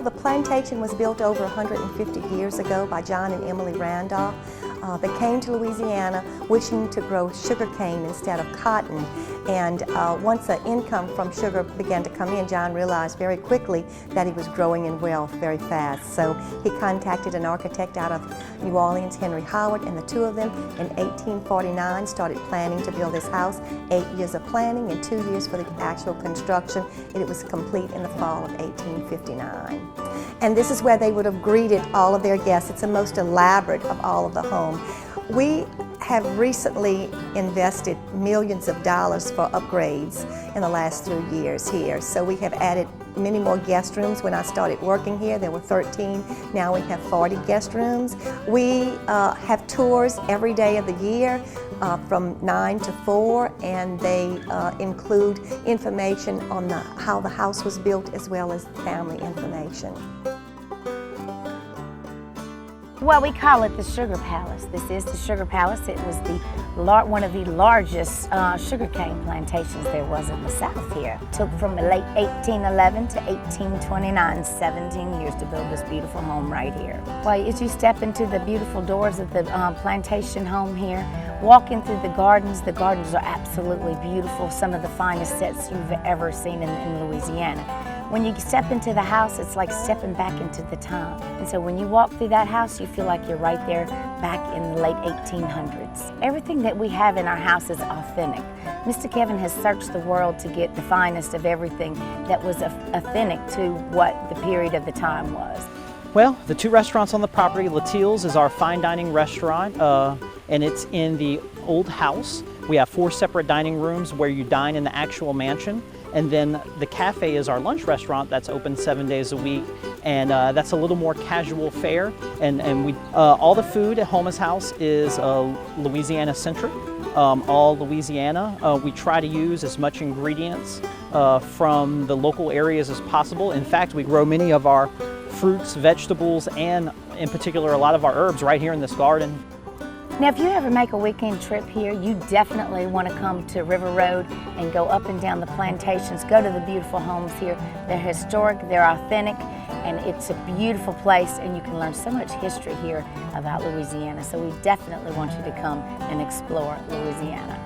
the plantation was built over 150 years ago by John and Emily Randolph. They came to Louisiana wishing to grow sugarcane instead of cotton. And once the income from sugar began to come in, John realized very quickly that he was growing in wealth very fast. So he contacted an architect out of New Orleans, Henry Howard, and the two of them in 1849 started planning to build this house. 8 years of planning and 2 years for the actual construction, and it was complete in the fall of 1859. And this is where they would have greeted all of their guests. It's the most elaborate of all of the home. We have recently invested millions of dollars for upgrades in the last 3 years here. So we have added many more guest rooms. When I started working here, there were 13. Now we have 40 guest rooms. We have tours every day of the year from 9 to 4, and they include information on how the house was built as well as family information. Well, we call it the Sugar Palace. This is the Sugar Palace. It was one of the largest sugarcane plantations there was in the South here. It took from the late 1811 to 1829, 17 years to build this beautiful home right here. Well, as you step into the beautiful doors of the plantation home here, walking through the gardens are absolutely beautiful, some of the finest sets you've ever seen in Louisiana. When you step into the house, it's like stepping back into the time. And so when you walk through that house, you feel like you're right there back in the late 1800s. Everything that we have in our house is authentic. Mr. Kevin has searched the world to get the finest of everything that was authentic to what the period of the time was. Well, the two restaurants on the property, Latil's is our fine dining restaurant, and it's in the old house. We have 4 separate dining rooms where you dine in the actual mansion. And then the cafe is our lunch restaurant that's open 7 days a week, and that's a little more casual fare. And we all the food at Houmas House is Louisiana centric, all Louisiana. We try to use as much ingredients from the local areas as possible. In fact, we grow many of our fruits, vegetables, and in particular a lot of our herbs right here in this garden. Now, if you ever make a weekend trip here, you definitely want to come to River Road and go up and down the plantations, go to the beautiful homes here. They're historic, they're authentic, and it's a beautiful place, and you can learn so much history here about Louisiana. So we definitely want you to come and explore Louisiana.